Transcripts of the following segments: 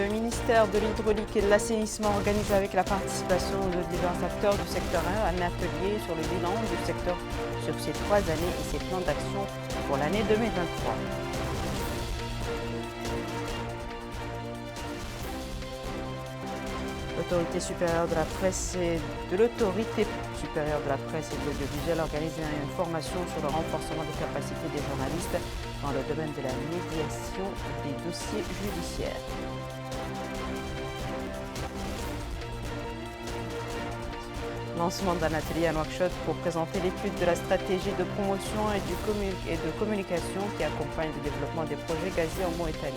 Le ministère de l'Hydraulique et de l'Assainissement organise avec la participation de divers acteurs du secteur 1 un atelier sur le bilan du secteur sur ces 3 années et ses plans d'action pour l'année 2023. L'autorité supérieure de la presse et de l'audiovisuel organise une formation sur le renforcement des capacités des journalistes dans le domaine de la médiation des dossiers judiciaires. Lancement d'un atelier à Nouakchott pour présenter l'étude de la stratégie de promotion et de communication qui accompagne le développement des projets gaziers en Mauritanie.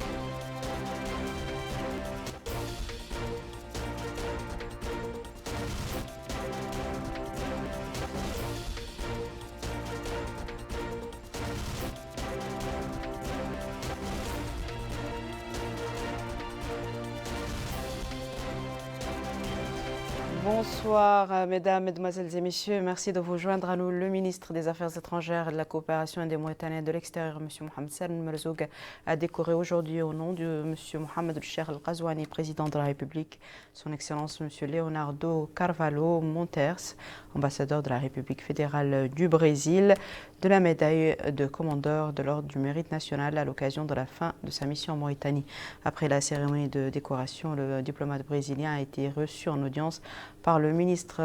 Bonsoir mesdames, mesdemoiselles et messieurs. Merci de vous joindre à nous. Le ministre des Affaires étrangères et de la coopération des Mauritaniens de l'extérieur, M. Mohamed Salem Merzoug, a décoré aujourd'hui au nom de M. Mohamed El-Cheikh Al-Ghazouani, président de la République, son Excellence M. Leonardo Carvalho Monters, ambassadeur de la République fédérale du Brésil, de la médaille de commandeur de l'Ordre du Mérite national à l'occasion de la fin de sa mission en Mauritanie. Après la cérémonie de décoration, le diplomate brésilien a été reçu en audience par le ministre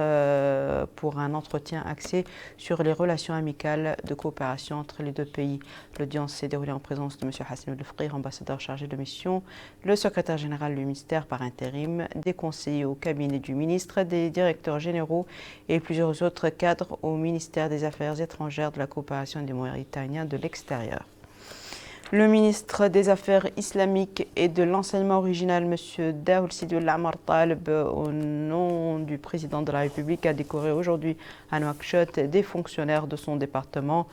pour un entretien axé sur les relations amicales de coopération entre les deux pays. L'audience s'est déroulée en présence de M. Hassan El-Fqir, ambassadeur chargé de mission, le secrétaire général du ministère par intérim, des conseillers au cabinet du ministre, des directeurs généraux et plusieurs autres cadres au ministère des Affaires étrangères, de la coopération des Mauritaniens de l'extérieur. Le ministre des Affaires islamiques et de l'enseignement original, M. Daoul Sidoul Amar Taleb, au nom du président de la République, a décoré aujourd'hui à Nouakchott des fonctionnaires de son département.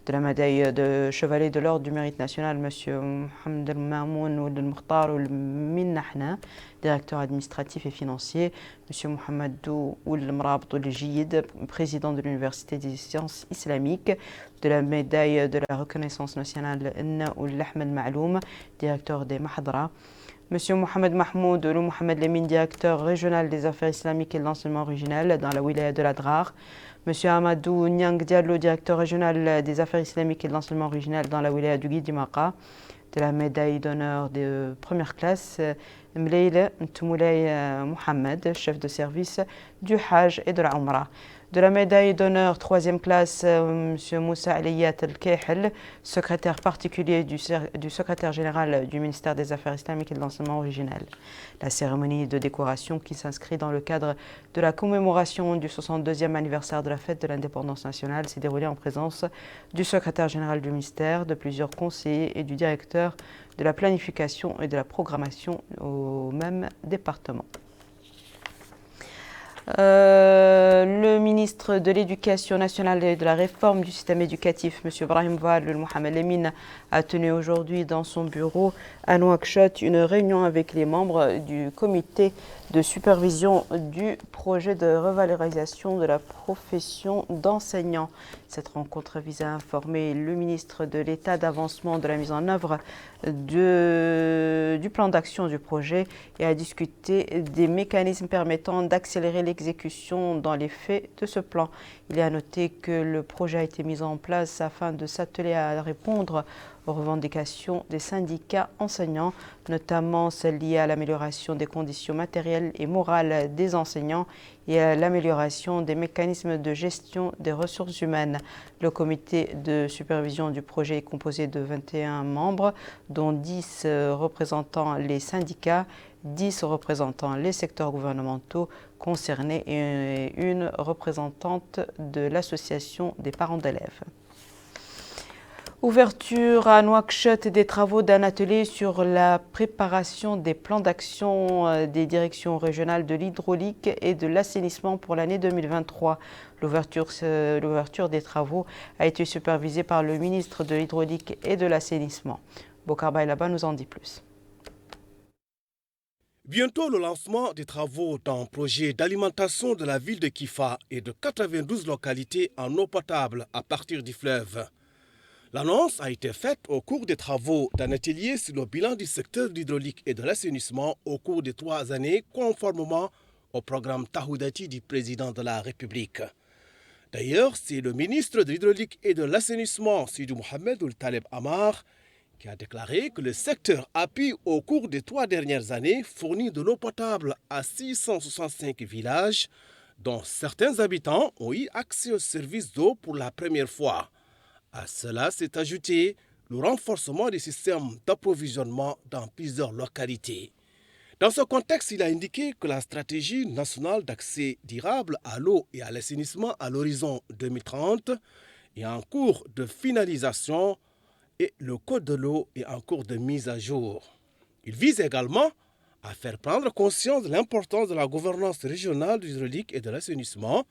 De la médaille de chevalier de l'Ordre du Mérite national, M. Mohamed El-Mamoun Ould El-Mukhtar Ould Minnahna, directeur administratif et financier, M. Mohamedou Ould El-Mrabط Ould El-Jiyid, président de l'Université des sciences islamiques. De la médaille de la reconnaissance nationale, Enna Ould Ahmed Ma'loum, directeur des Mahdra. M. Mohamed Mahmoud Ould Mohamed Lemine, directeur régional des affaires islamiques et de l'enseignement original dans la wilaya de l'Adrar. M. Amadou Nyang Diallo, directeur régional des affaires islamiques et de l'enseignement original dans la wilaya du Guidimaqa. De la médaille d'honneur de première classe, Mleil Ntoumoulay Mohamed, chef de service du Hajj et de la Umrah. De la médaille d'honneur troisième classe, M. Moussa Aliyat El-Kehel, secrétaire particulier du secrétaire général du ministère des Affaires islamiques et de l'enseignement original. La cérémonie de décoration, qui s'inscrit dans le cadre de la commémoration du 62e anniversaire de la fête de l'indépendance nationale, s'est déroulée en présence du secrétaire général du ministère, de plusieurs conseillers et du directeur de la planification et de la programmation au même département. Le ministre de l'Éducation nationale et de la réforme du système éducatif, M. Brahim Ouad Mohamed Lemine, a tenu aujourd'hui dans son bureau à Nouakchott une réunion avec les membres du comité de supervision du projet de revalorisation de la profession d'enseignant. Cette rencontre vise à informer le ministre de l'état d'avancement de la mise en œuvre du plan d'action du projet et à discuter des mécanismes permettant d'accélérer l'exécution dans les faits de ce plan. Il est à noter que le projet a été mis en place afin de s'atteler à répondre aux revendications des syndicats enseignants, notamment celles liées à l'amélioration des conditions matérielles et morales des enseignants et à l'amélioration des mécanismes de gestion des ressources humaines. Le comité de supervision du projet est composé de 21 membres, dont 10 représentant les syndicats, 10 représentant les secteurs gouvernementaux concernés et une représentante de l'association des parents d'élèves. Ouverture à Nouakchott des travaux d'un atelier sur la préparation des plans d'action des directions régionales de l'hydraulique et de l'assainissement pour l'année 2023. L'ouverture des travaux a été supervisée par le ministre de l'hydraulique et de l'assainissement. Bokar Baylaba nous en dit plus. Bientôt le lancement des travaux d'un projet d'alimentation de la ville de Kifa et de 92 localités en eau potable à partir du fleuve. L'annonce a été faite au cours des travaux d'un atelier sur le bilan du secteur de l'hydraulique et de l'assainissement au cours des 3 années, conformément au programme Tahoudati du président de la République. D'ailleurs, c'est le ministre de l'hydraulique et de l'assainissement, Sidi Mohamed Ould Taleb Amar, qui a déclaré que le secteur a pu, au cours des 3 dernières années, fournir de l'eau potable à 665 villages, dont certains habitants ont eu accès aux services d'eau pour la première fois. À cela s'est ajouté le renforcement des systèmes d'approvisionnement dans plusieurs localités. Dans ce contexte, il a indiqué que la stratégie nationale d'accès durable à l'eau et à l'assainissement à l'horizon 2030 est en cours de finalisation et le code de l'eau est en cours de mise à jour. Il vise également à faire prendre conscience de l'importance de la gouvernance régionale de l'hydraulique et de l'assainissement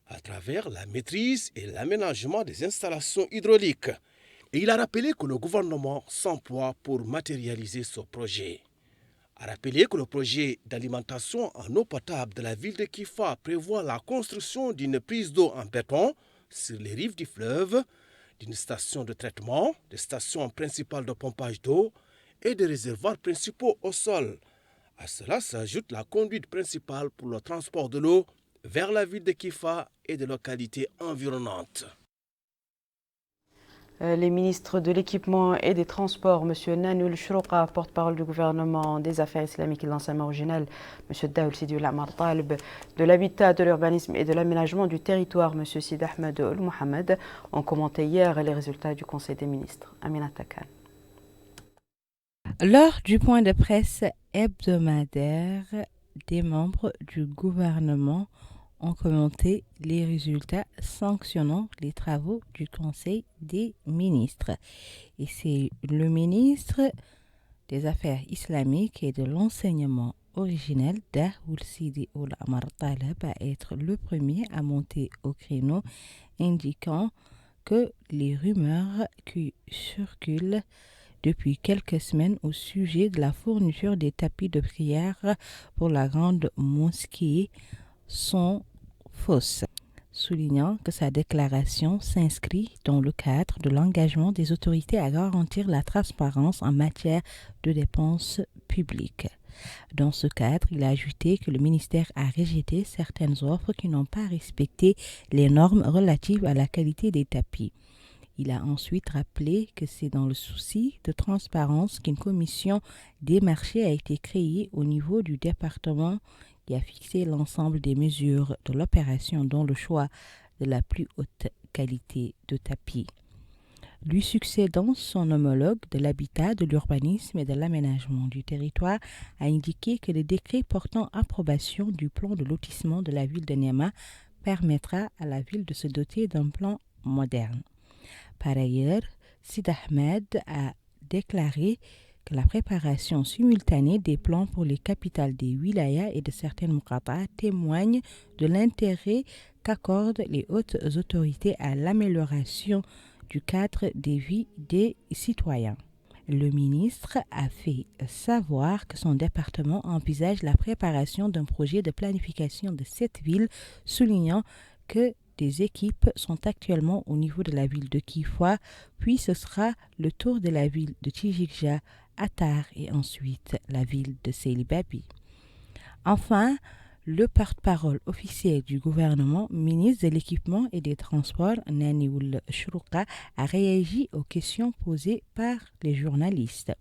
à travers la maîtrise et l'aménagement des installations hydrauliques. Et il a rappelé que le gouvernement s'emploie pour matérialiser ce projet. A rappelé que le projet d'alimentation en eau potable de la ville de Kifa prévoit la construction d'une prise d'eau en béton sur les rives du fleuve, d'une station de traitement, des stations principales de pompage d'eau et des réservoirs principaux au sol. À cela s'ajoute la conduite principale pour le transport de l'eau vers la ville de Kifa et des localités environnantes. Les ministres de l'équipement et des transports, M. Nanoul Chrouqa, porte-parole du gouvernement des affaires islamiques et de l'enseignement original, M. Daoul Sidi Ould Amar Taleb, de l'habitat, de l'urbanisme et de l'aménagement du territoire, M. Sid Ahmed Ould Mohamed, ont commenté hier les résultats du Conseil des ministres. Amina Takan. Lors du point de presse hebdomadaire, des membres du gouvernement ont commenté les résultats sanctionnant les travaux du Conseil des ministres. Et c'est le ministre des Affaires islamiques et de l'enseignement originel, Daoul Sidi Ould Amar Taleb, à être le premier à monter au créneau, indiquant que les rumeurs qui circulent depuis quelques semaines au sujet de la fourniture des tapis de prière pour la grande mosquée sont fausses, soulignant que sa déclaration s'inscrit dans le cadre de l'engagement des autorités à garantir la transparence en matière de dépenses publiques. Dans ce cadre, il a ajouté que le ministère a rejeté certaines offres qui n'ont pas respecté les normes relatives à la qualité des tapis. Il a ensuite rappelé que c'est dans le souci de transparence qu'une commission des marchés a été créée au niveau du département qui a fixé l'ensemble des mesures de l'opération dont le choix de la plus haute qualité de tapis. Lui succédant, son homologue de l'habitat, de l'urbanisme et de l'aménagement du territoire a indiqué que le décret portant approbation du plan de lotissement de la ville de Niamey permettra à la ville de se doter d'un plan moderne. Par ailleurs, Sid Ahmed a déclaré que la préparation simultanée des plans pour les capitales des wilayas et de certaines muqatas témoigne de l'intérêt qu'accordent les hautes autorités à l'amélioration du cadre de vie des citoyens. Le ministre a fait savoir que son département envisage la préparation d'un projet de planification de cette ville, soulignant que des équipes sont actuellement au niveau de la ville de Kifa, puis ce sera le tour de la ville de Tijikja, Attar et ensuite la ville de Selibabi. Enfin, le porte-parole officiel du gouvernement, ministre de l'équipement et des transports, Nanoul Chrouqa, a réagi aux questions posées par les journalistes.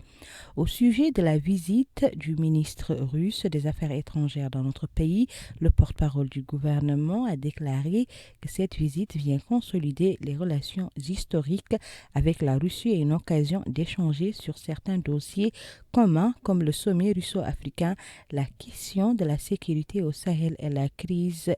Au sujet de la visite du ministre russe des Affaires étrangères dans notre pays, le porte-parole du gouvernement a déclaré que cette visite vient consolider les relations historiques avec la Russie et une occasion d'échanger sur certains dossiers communs comme le sommet russo-africain, la question de la sécurité au Sahel et la crise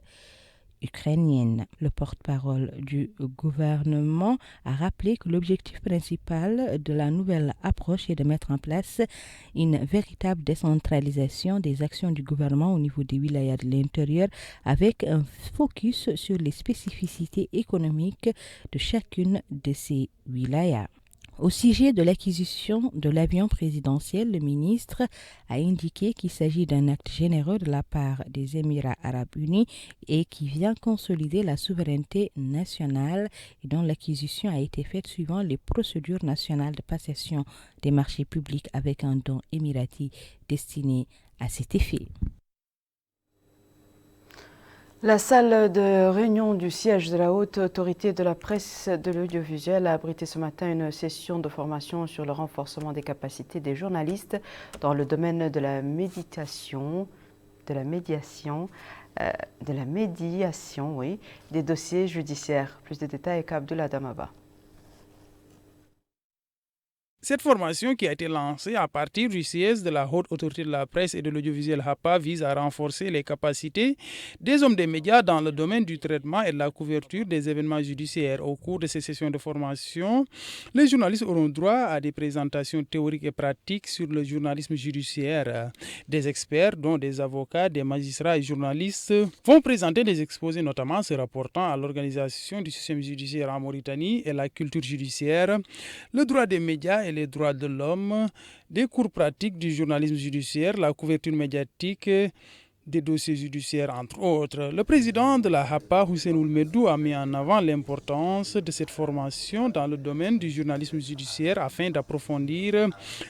ukrainienne. Le porte-parole du gouvernement a rappelé que l'objectif principal de la nouvelle approche est de mettre en place une véritable décentralisation des actions du gouvernement au niveau des wilayas de l'intérieur avec un focus sur les spécificités économiques de chacune de ces wilayas. Au sujet de l'acquisition de l'avion présidentiel, le ministre a indiqué qu'il s'agit d'un acte généreux de la part des Émirats arabes unis et qui vient consolider la souveraineté nationale et dont l'acquisition a été faite suivant les procédures nationales de passation des marchés publics avec un don émirati destiné à cet effet. La salle de réunion du siège de la Haute Autorité de la Presse de l'Audiovisuel a abrité ce matin une session de formation sur le renforcement des capacités des journalistes dans le domaine de la médiation, des dossiers judiciaires. Plus de détails avec Abdullah Damaba. Cette formation qui a été lancée à partir du siège de la Haute Autorité de la Presse et de l'Audiovisuel HAPA vise à renforcer les capacités des hommes des médias dans le domaine du traitement et de la couverture des événements judiciaires. Au cours de ces sessions de formation, les journalistes auront droit à des présentations théoriques et pratiques sur le journalisme judiciaire. Des experts, dont des avocats, des magistrats et journalistes, vont présenter des exposés notamment se rapportant à l'organisation du système judiciaire en Mauritanie et la culture judiciaire, le droit des médias et les droits de l'homme, des cours pratiques du journalisme judiciaire, la couverture médiatique des dossiers judiciaires, entre autres. Le président de la HAPA, Hussein Oulmedou, a mis en avant l'importance de cette formation dans le domaine du journalisme judiciaire afin d'approfondir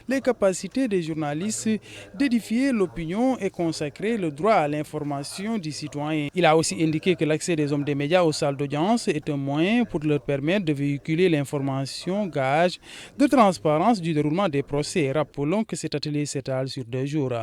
les capacités des journalistes, d'édifier l'opinion et consacrer le droit à l'information du citoyen. Il a aussi indiqué que l'accès des hommes des médias aux salles d'audience est un moyen pour leur permettre de véhiculer l'information, gage de transparence du déroulement des procès. Rappelons que cet atelier s'étale sur 2 jours.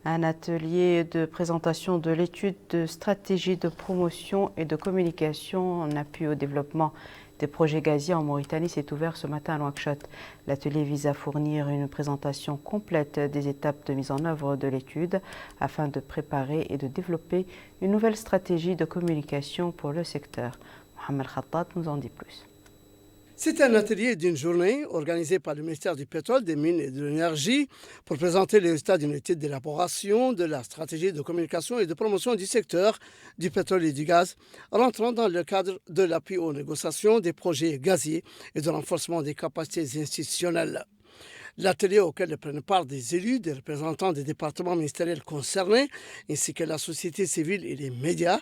Un atelier de présentation de l'étude de stratégie de promotion et de communication en appui au développement des projets gaziers en Mauritanie s'est ouvert ce matin à Nouakchott. L'atelier vise à fournir une présentation complète des étapes de mise en œuvre de l'étude afin de préparer et de développer une nouvelle stratégie de communication pour le secteur. Mohamed Khattat nous en dit plus. C'est un atelier d'une journée organisé par le ministère du Pétrole, des Mines et de l'Énergie pour présenter les résultats d'une étude d'élaboration de la stratégie de communication et de promotion du secteur du pétrole et du gaz, rentrant dans le cadre de l'appui aux négociations des projets gaziers et de renforcement des capacités institutionnelles. L'atelier auquel prennent part des élus, des représentants des départements ministériels concernés, ainsi que la société civile et les médias,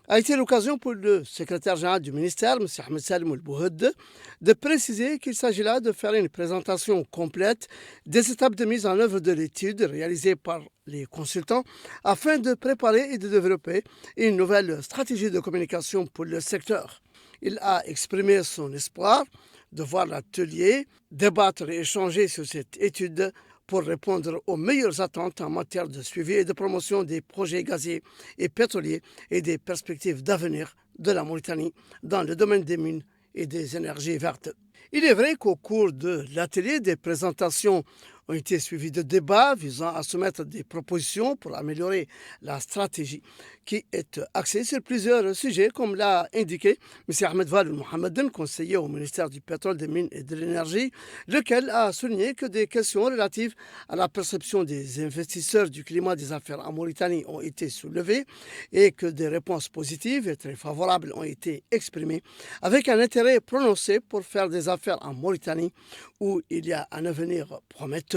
a été l'occasion pour le secrétaire général du ministère, M. Ahmed Salim El-Bouhoud, de préciser qu'il s'agit là de faire une présentation complète des étapes de mise en œuvre de l'étude réalisée par les consultants afin de préparer et de développer une nouvelle stratégie de communication pour le secteur. Il a exprimé son espoir de voir l'atelier débattre et échanger sur cette étude pour répondre aux meilleures attentes en matière de suivi et de promotion des projets gaziers et pétroliers et des perspectives d'avenir de la Mauritanie dans le domaine des mines et des énergies vertes. Il est vrai qu'au cours de l'atelier, des présentations ont été suivies de débats visant à soumettre des propositions pour améliorer la stratégie qui est axée sur plusieurs sujets, comme l'a indiqué M. Ahmed Val Mohamedan, conseiller au ministère du Pétrole, des Mines et de l'Énergie, lequel a souligné que des questions relatives à la perception des investisseurs du climat des affaires en Mauritanie ont été soulevées et que des réponses positives et très favorables ont été exprimées, avec un intérêt prononcé pour faire des affaires en Mauritanie où il y a un avenir prometteur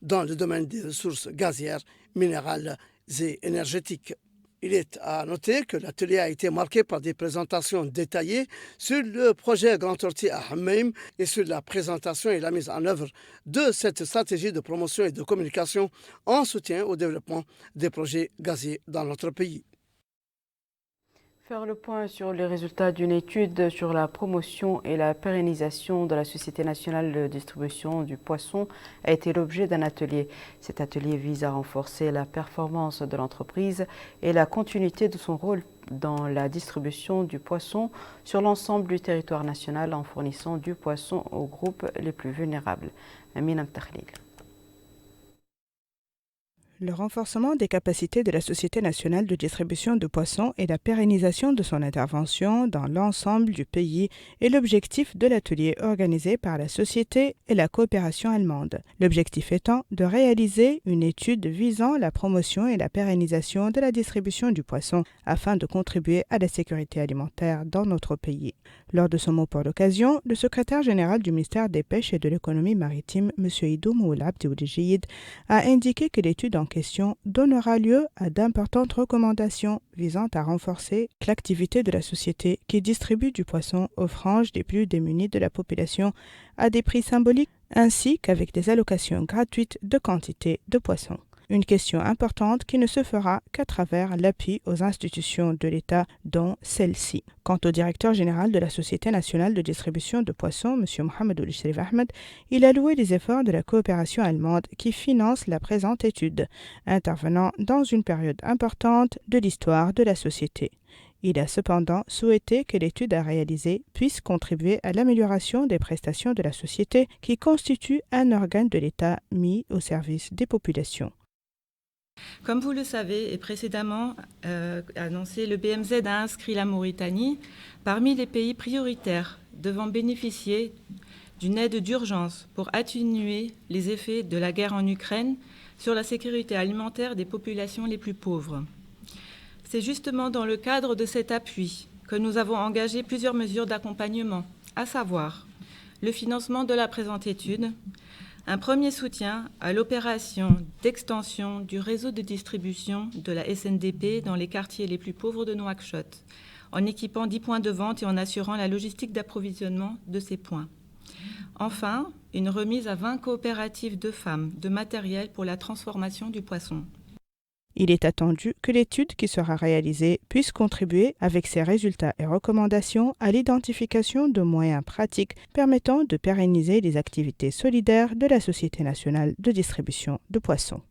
dans le domaine des ressources gazières, minérales et énergétiques. Il est à noter que l'atelier a été marqué par des présentations détaillées sur le projet Grand Tortue à Hammeim et sur la présentation et la mise en œuvre de cette stratégie de promotion et de communication en soutien au développement des projets gaziers dans notre pays. Faire le point sur les résultats d'une étude sur la promotion et la pérennisation de la Société nationale de distribution du poisson a été l'objet d'un atelier. Cet atelier vise à renforcer la performance de l'entreprise et la continuité de son rôle dans la distribution du poisson sur l'ensemble du territoire national en fournissant du poisson aux groupes les plus vulnérables. Amine Amtakhlil. Le renforcement des capacités de la Société nationale de distribution de poissons et la pérennisation de son intervention dans l'ensemble du pays est l'objectif de l'atelier organisé par la Société et la coopération allemande. L'objectif étant de réaliser une étude visant la promotion et la pérennisation de la distribution du poisson afin de contribuer à la sécurité alimentaire dans notre pays. Lors de son mot pour l'occasion, le secrétaire général du ministère des Pêches et de l'économie maritime, M. Idoum Oulabdi Oudjiyid, a indiqué que l'étude en question donnera lieu à d'importantes recommandations visant à renforcer l'activité de la société qui distribue du poisson aux franges les plus démunies de la population à des prix symboliques ainsi qu'avec des allocations gratuites de quantité de poissons. Une question importante qui ne se fera qu'à travers l'appui aux institutions de l'État, dont celle-ci. Quant au directeur général de la Société nationale de distribution de poissons, M. Mohamed Ould Ahmed, il a loué les efforts de la coopération allemande qui finance la présente étude, intervenant dans une période importante de l'histoire de la société. Il a cependant souhaité que l'étude à réaliser puisse contribuer à l'amélioration des prestations de la société qui constitue un organe de l'État mis au service des populations. Comme vous le savez et précédemment annoncé, le BMZ a inscrit la Mauritanie parmi les pays prioritaires devant bénéficier d'une aide d'urgence pour atténuer les effets de la guerre en Ukraine sur la sécurité alimentaire des populations les plus pauvres. C'est justement dans le cadre de cet appui que nous avons engagé plusieurs mesures d'accompagnement, à savoir le financement de la présente étude, un premier soutien à l'opération d'extension du réseau de distribution de la SNDP dans les quartiers les plus pauvres de Nouakchott, en équipant 10 points de vente et en assurant la logistique d'approvisionnement de ces points. Enfin, une remise à 20 coopératives de femmes de matériel pour la transformation du poisson. Il est attendu que l'étude qui sera réalisée puisse contribuer avec ses résultats et recommandations à l'identification de moyens pratiques permettant de pérenniser les activités solidaires de la Société nationale de distribution de poissons.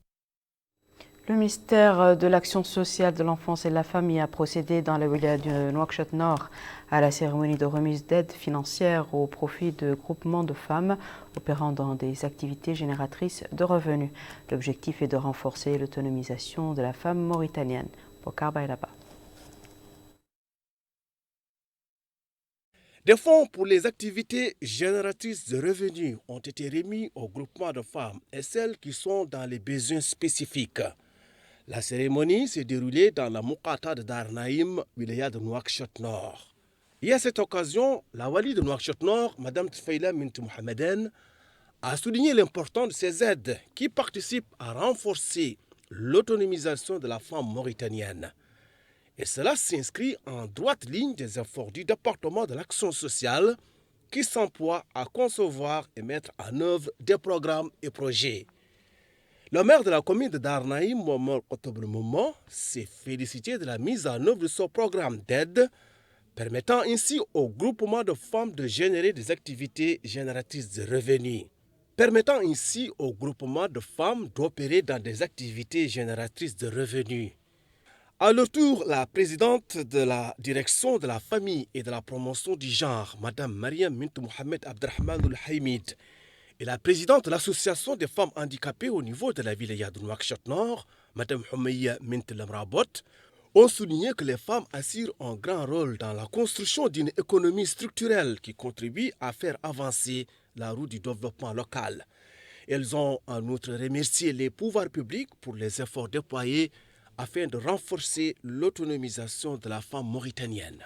Le ministère de l'Action sociale de l'enfance et de la famille a procédé dans la wilaya de Nouakchott Nord à la cérémonie de remise d'aide financière au profit de groupements de femmes opérant dans des activités génératrices de revenus. L'objectif est de renforcer l'autonomisation de la femme mauritanienne. Bokar Bayraba. Des fonds pour les activités génératrices de revenus ont été remis aux groupements de femmes et celles qui sont dans les besoins spécifiques. La cérémonie s'est déroulée dans la Moukata de Dar Naïm, wilaya de Nouakchott Nord. Et à cette occasion, la wali de Nouakchott Nord, Mme Tfaïla Mint Mohameden, a souligné l'importance de ces aides qui participent à renforcer l'autonomisation de la femme mauritanienne. Et cela s'inscrit en droite ligne des efforts du département de l'action sociale qui s'emploie à concevoir et mettre en œuvre des programmes et projets. Le maire de la commune de Dar Naïm, Mohamed Kotobre Moumo, s'est félicité de la mise en œuvre de ce programme d'aide, permettant ainsi au groupement de femmes de générer des activités génératrices de revenus. Permettant ainsi au groupement de femmes d'opérer dans des activités génératrices de revenus. À leur tour, la présidente de la direction de la famille et de la promotion du genre, Mme Mariam Mint Mohamed Abdrahman Ul-Haïmid, et la présidente de l'association des femmes handicapées au niveau de la wilaya de Nouakchott Nord, Mme Houmeya Mint Lemrabot, ont souligné que les femmes assurent un grand rôle dans la construction d'une économie structurelle qui contribue à faire avancer la roue du développement local. Elles ont en outre remercié les pouvoirs publics pour les efforts déployés afin de renforcer l'autonomisation de la femme mauritanienne.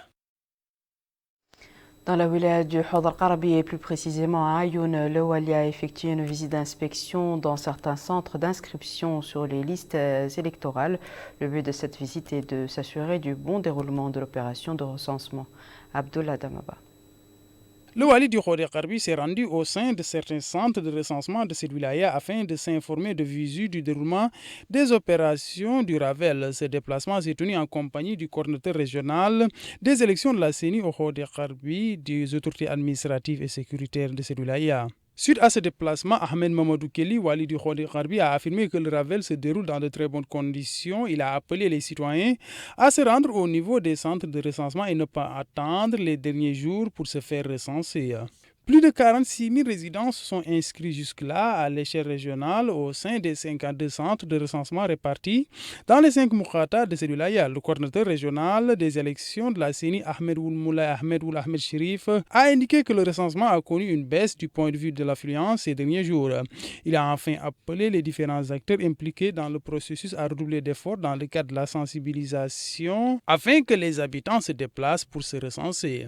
Dans la wilaya du Hadar Qarabi et plus précisément à Ayoun, le Wali a effectué une visite d'inspection dans certains centres d'inscription sur les listes électorales. Le but de cette visite est de s'assurer du bon déroulement de l'opération de recensement. Abdullah Damaba. Le Wali du Hadar Qarabi s'est rendu au sein de certains centres de recensement de cette wilaya afin de s'informer de visu du déroulement des opérations du Ravel. Ce déplacement s'est tenu en compagnie du coordinateur régional des élections de la CENI au Hadar Qarabi, des autorités administratives et sécuritaires de cette wilaya. Suite à ce déplacement, Ahmed Mamadou Kelly, Wali du Hadar Qarabi, a affirmé que le Ravel se déroule dans de très bonnes conditions. Il a appelé les citoyens à se rendre au niveau des centres de recensement et ne pas attendre les derniers jours pour se faire recenser. Plus de 46 000 résidents se sont inscrits jusque-là à l'échelle régionale au sein des 52 centres de recensement répartis dans les 5 moukhata de cette wilaya. Le coordinateur régional des élections de la CENI, Ahmed Ould Moulay Ahmed Ould Ahmed Chérif, a indiqué que le recensement a connu une baisse du point de vue de l'affluence ces derniers jours. Il a enfin appelé les différents acteurs impliqués dans le processus à redoubler d'efforts dans le cadre de la sensibilisation afin que les habitants se déplacent pour se recenser.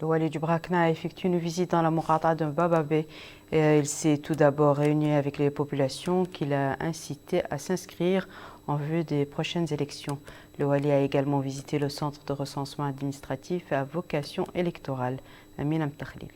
Le Wali du Brakna a effectué une visite dans la Mourata de Bababé. Il s'est tout d'abord réuni avec les populations qu'il a incité à s'inscrire en vue des prochaines élections. Le Wali a également visité le centre de recensement administratif à vocation électorale. Amina Mtakhlil.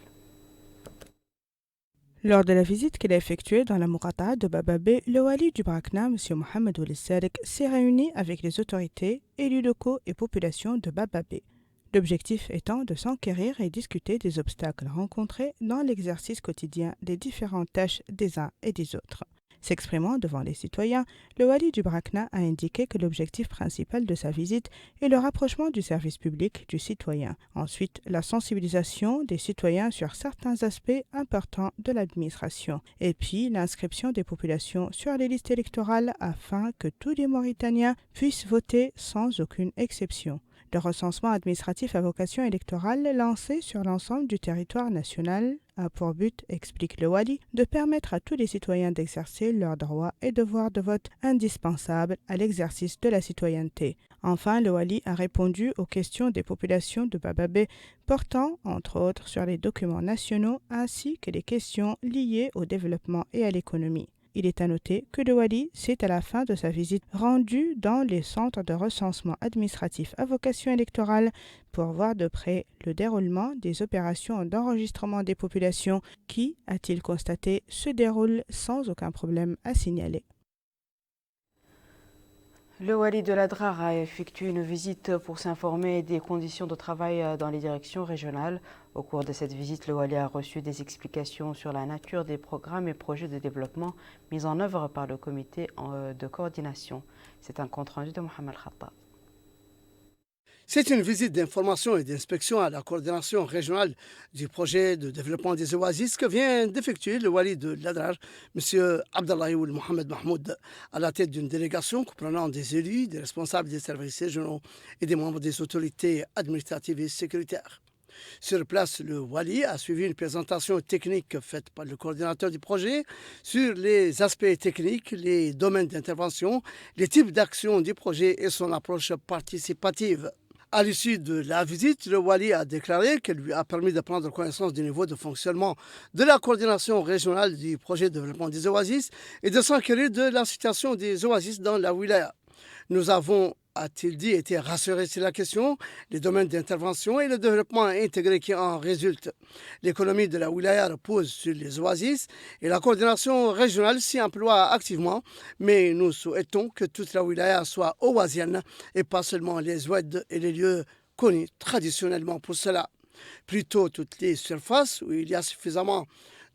Lors de la visite qu'il a effectuée dans la Mourata de Bababé, le Wali du Brakna, M. Mohamed Ould Sarik, s'est réuni avec les autorités, élus locaux et populations de Bababé. L'objectif étant de s'enquérir et discuter des obstacles rencontrés dans l'exercice quotidien des différentes tâches des uns et des autres. S'exprimant devant les citoyens, le Wali du Brakna a indiqué que l'objectif principal de sa visite est le rapprochement du service public du citoyen. Ensuite, la sensibilisation des citoyens sur certains aspects importants de l'administration. Et puis, l'inscription des populations sur les listes électorales afin que tous les Mauritaniens puissent voter sans aucune exception. Le recensement administratif à vocation électorale lancé sur l'ensemble du territoire national a pour but, explique le Wali, de permettre à tous les citoyens d'exercer leurs droits et devoirs de vote indispensables à l'exercice de la citoyenneté. Enfin, le Wali a répondu aux questions des populations de Bababé portant, entre autres, sur les documents nationaux ainsi que les questions liées au développement et à l'économie. Il est à noter que le Wali s'est à la fin de sa visite rendu dans les centres de recensement administratif à vocation électorale pour voir de près le déroulement des opérations d'enregistrement des populations qui, a-t-il constaté, se déroulent sans aucun problème à signaler. Le Wali de l'Adrar a effectué une visite pour s'informer des conditions de travail dans les directions régionales. Au cours de cette visite, le Wali a reçu des explications sur la nature des programmes et projets de développement mis en œuvre par le comité de coordination. C'est un compte-rendu de Mohamed Khattab. C'est une visite d'information et d'inspection à la coordination régionale du projet de développement des oasis que vient d'effectuer le Wali de l'Adrar, M. Abdallahi Ould Mohamed Mahmoud, à la tête d'une délégation comprenant des élus, des responsables des services régionaux et des membres des autorités administratives et sécuritaires. Sur place, le Wali a suivi une présentation technique faite par le coordinateur du projet sur les aspects techniques, les domaines d'intervention, les types d'actions du projet et son approche participative. À l'issue de la visite, le Wali a déclaré qu'elle lui a permis de prendre connaissance du niveau de fonctionnement de la coordination régionale du projet de développement des oasis et de s'enquérir de la situation des oasis dans la wilaya. Nous avons, a-t-il dit, été rassurés sur la question, les domaines d'intervention et le développement intégré qui en résulte. L'économie de la wilaya repose sur les oasis et la coordination régionale s'y emploie activement, mais nous souhaitons que toute la wilaya soit oasienne et pas seulement les oued et les lieux connus traditionnellement pour cela. Plutôt toutes les surfaces où il y a suffisamment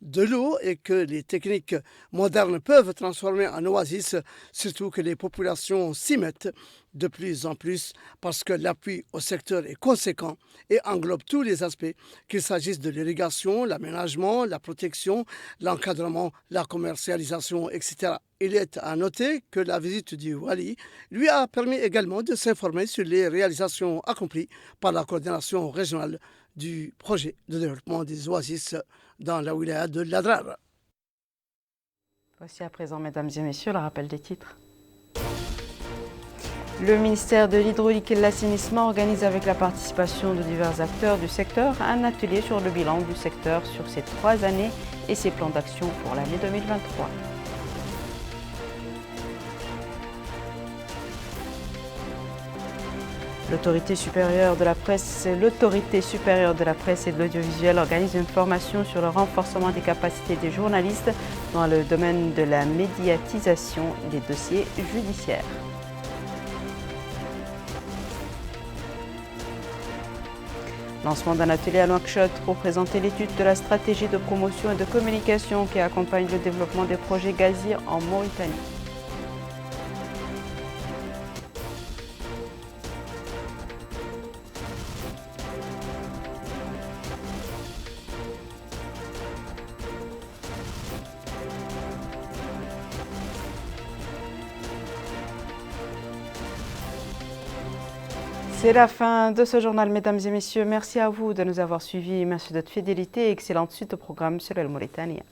de l'eau et que les techniques modernes peuvent transformer en oasis, surtout que les populations s'y mettent de plus en plus parce que l'appui au secteur est conséquent et englobe tous les aspects, qu'il s'agisse de l'irrigation, l'aménagement, la protection, l'encadrement, la commercialisation, etc. Il est à noter que la visite du Wali lui a permis également de s'informer sur les réalisations accomplies par la coordination régionale du projet de développement des oasis dans la wilaya de l'Adrar. Voici à présent, mesdames et messieurs, le rappel des titres. Le ministère de l'Hydraulique et de l'Assainissement organise avec la participation de divers acteurs du secteur un atelier sur le bilan du secteur sur ces 3 années et ses plans d'action pour l'année 2023. L'autorité supérieure de la presse et de l'audiovisuel organise une formation sur le renforcement des capacités des journalistes dans le domaine de la médiatisation des dossiers judiciaires. Lancement d'un atelier à Nouakchott pour présenter l'étude de la stratégie de promotion et de communication qui accompagne le développement des projets gaziers en Mauritanie. C'est la fin de ce journal, mesdames et messieurs. Merci à vous de nous avoir suivis. Merci de votre fidélité et excellente suite au programme sur le Mauritania.